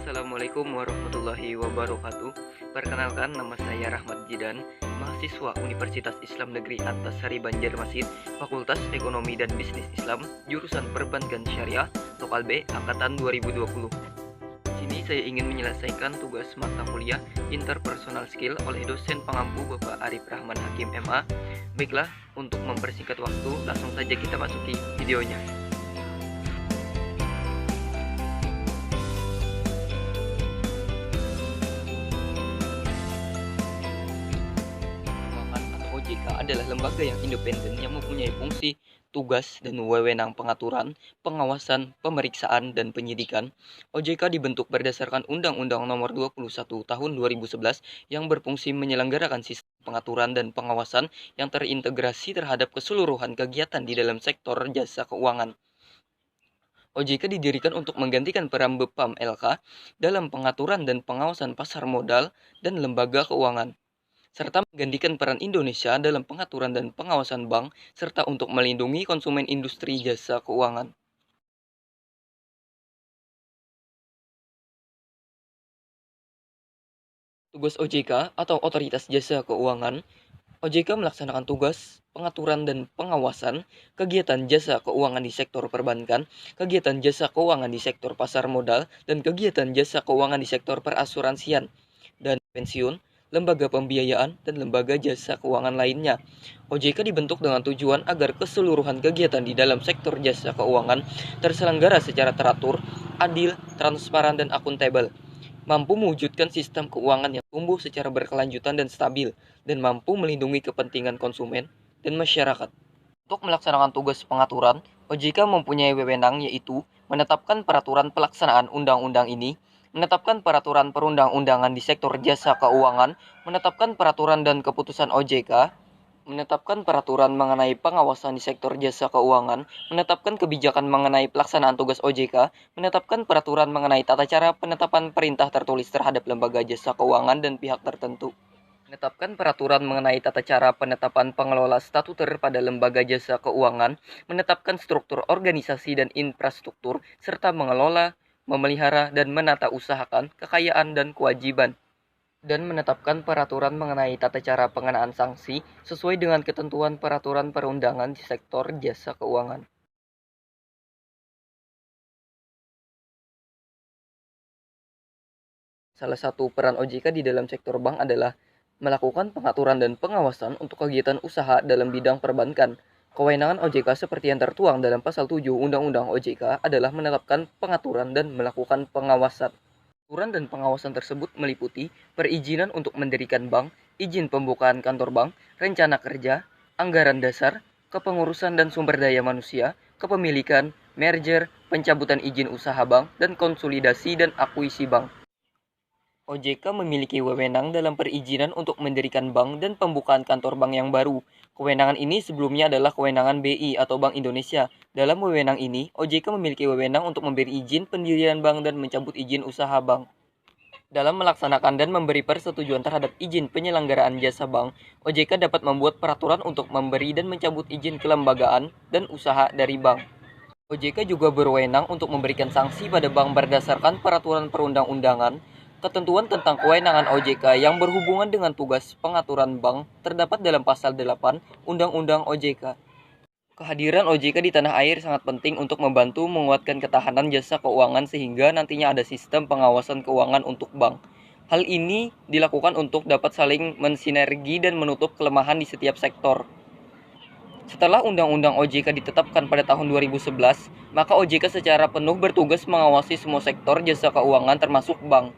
Assalamualaikum warahmatullahi wabarakatuh. Perkenalkan, nama saya Rahmat Jidan, mahasiswa Universitas Islam Negeri Antasari Banjarmasin, Fakultas Ekonomi dan Bisnis Islam, jurusan Perbankan Syariah, Lokal B, Angkatan 2020. Di sini saya ingin menyelesaikan tugas mata kuliah Interpersonal Skill oleh dosen pengampu Bapak Arif Rahman Hakim MA. Baiklah, untuk mempersingkat waktu, langsung saja kita masuki videonya. OJK adalah lembaga yang independen yang mempunyai fungsi, tugas, dan wewenang pengaturan, pengawasan, pemeriksaan, dan penyidikan. OJK dibentuk berdasarkan Undang-Undang Nomor 21 Tahun 2011 yang berfungsi menyelenggarakan sistem pengaturan dan pengawasan yang terintegrasi terhadap keseluruhan kegiatan di dalam sektor jasa keuangan. OJK didirikan untuk menggantikan peran BEPAM LK dalam pengaturan dan pengawasan pasar modal dan lembaga keuangan, serta menggantikan peran Indonesia dalam pengaturan dan pengawasan bank, serta untuk melindungi konsumen industri jasa keuangan. Tugas OJK atau Otoritas Jasa Keuangan. OJK melaksanakan tugas pengaturan dan pengawasan kegiatan jasa keuangan di sektor perbankan, kegiatan jasa keuangan di sektor pasar modal, dan kegiatan jasa keuangan di sektor perasuransian dan pensiun, lembaga pembiayaan, dan lembaga jasa keuangan lainnya. OJK dibentuk dengan tujuan agar keseluruhan kegiatan di dalam sektor jasa keuangan terselenggara secara teratur, adil, transparan, dan akuntabel, mampu mewujudkan sistem keuangan yang tumbuh secara berkelanjutan dan stabil, dan mampu melindungi kepentingan konsumen dan masyarakat. Untuk melaksanakan tugas pengaturan, OJK mempunyai wewenang yaitu menetapkan peraturan pelaksanaan undang-undang ini, menetapkan peraturan perundang-undangan di sektor jasa keuangan, menetapkan peraturan dan keputusan OJK, menetapkan peraturan mengenai pengawasan di sektor jasa keuangan, menetapkan kebijakan mengenai pelaksanaan tugas OJK, menetapkan peraturan mengenai tata cara penetapan perintah tertulis terhadap lembaga jasa keuangan dan pihak tertentu, menetapkan peraturan mengenai tata cara penetapan pengelola statuter pada lembaga jasa keuangan, menetapkan struktur organisasi dan infrastruktur, serta mengelola, memelihara, dan menata usahakan kekayaan dan kewajiban, dan menetapkan peraturan mengenai tata cara pengenaan sanksi sesuai dengan ketentuan peraturan perundangan di sektor jasa keuangan. Salah satu peran OJK di dalam sektor bank adalah melakukan pengaturan dan pengawasan untuk kegiatan usaha dalam bidang perbankan. Kewenangan OJK seperti yang tertuang dalam pasal 7 Undang-Undang OJK adalah menetapkan pengaturan dan melakukan pengawasan. Aturan dan pengawasan tersebut meliputi perizinan untuk mendirikan bank, izin pembukaan kantor bank, rencana kerja, anggaran dasar, kepengurusan dan sumber daya manusia, kepemilikan, merger, pencabutan izin usaha bank, dan konsolidasi dan akuisisi bank. OJK memiliki wewenang dalam perizinan untuk mendirikan bank dan pembukaan kantor bank yang baru. Kewenangan ini sebelumnya adalah kewenangan BI atau Bank Indonesia. Dalam wewenang ini, OJK memiliki wewenang untuk memberi izin pendirian bank dan mencabut izin usaha bank. Dalam melaksanakan dan memberi persetujuan terhadap izin penyelenggaraan jasa bank, OJK dapat membuat peraturan untuk memberi dan mencabut izin kelembagaan dan usaha dari bank. OJK juga berwenang untuk memberikan sanksi pada bank berdasarkan peraturan perundang-undangan. Ketentuan tentang kewenangan OJK yang berhubungan dengan tugas pengaturan bank terdapat dalam pasal 8 Undang-Undang OJK. Kehadiran OJK di tanah air sangat penting untuk membantu menguatkan ketahanan jasa keuangan sehingga nantinya ada sistem pengawasan keuangan untuk bank. Hal ini dilakukan untuk dapat saling mensinergi dan menutup kelemahan di setiap sektor. Setelah Undang-Undang OJK ditetapkan pada tahun 2011, maka OJK secara penuh bertugas mengawasi semua sektor jasa keuangan termasuk bank.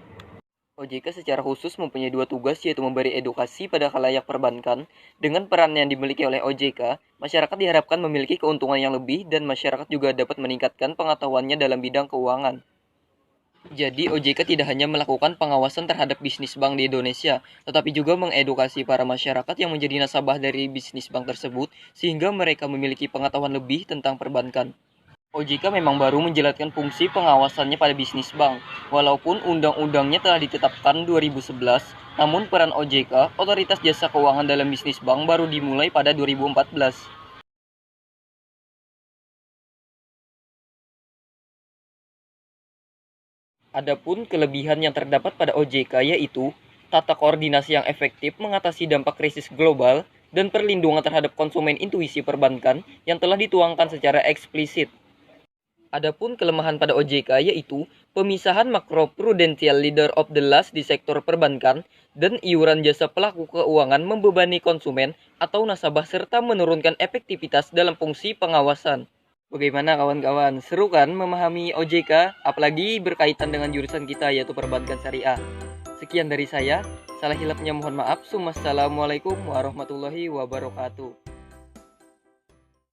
OJK secara khusus mempunyai dua tugas, yaitu memberi edukasi pada khalayak perbankan. Dengan peran yang dimiliki oleh OJK, masyarakat diharapkan memiliki keuntungan yang lebih dan masyarakat juga dapat meningkatkan pengetahuannya dalam bidang keuangan. Jadi OJK tidak hanya melakukan pengawasan terhadap bisnis bank di Indonesia, tetapi juga mengedukasi para masyarakat yang menjadi nasabah dari bisnis bank tersebut sehingga mereka memiliki pengetahuan lebih tentang perbankan. OJK memang baru menjalankan fungsi pengawasannya pada bisnis bank. Walaupun undang-undangnya telah ditetapkan 2011, namun peran OJK, Otoritas Jasa Keuangan dalam bisnis bank, baru dimulai pada 2014. Adapun kelebihan yang terdapat pada OJK yaitu tata koordinasi yang efektif mengatasi dampak krisis global dan perlindungan terhadap konsumen intuisi perbankan yang telah dituangkan secara eksplisit. Adapun kelemahan pada OJK yaitu pemisahan makroprudensial leader of the last di sektor perbankan dan iuran jasa pelaku keuangan membebani konsumen atau nasabah serta menurunkan efektivitas dalam fungsi pengawasan. Bagaimana kawan-kawan? Seru kan memahami OJK, apalagi berkaitan dengan jurusan kita yaitu perbankan syariah. Sekian dari saya, salah hilapnya mohon maaf. Wassalamualaikum warahmatullahi wabarakatuh.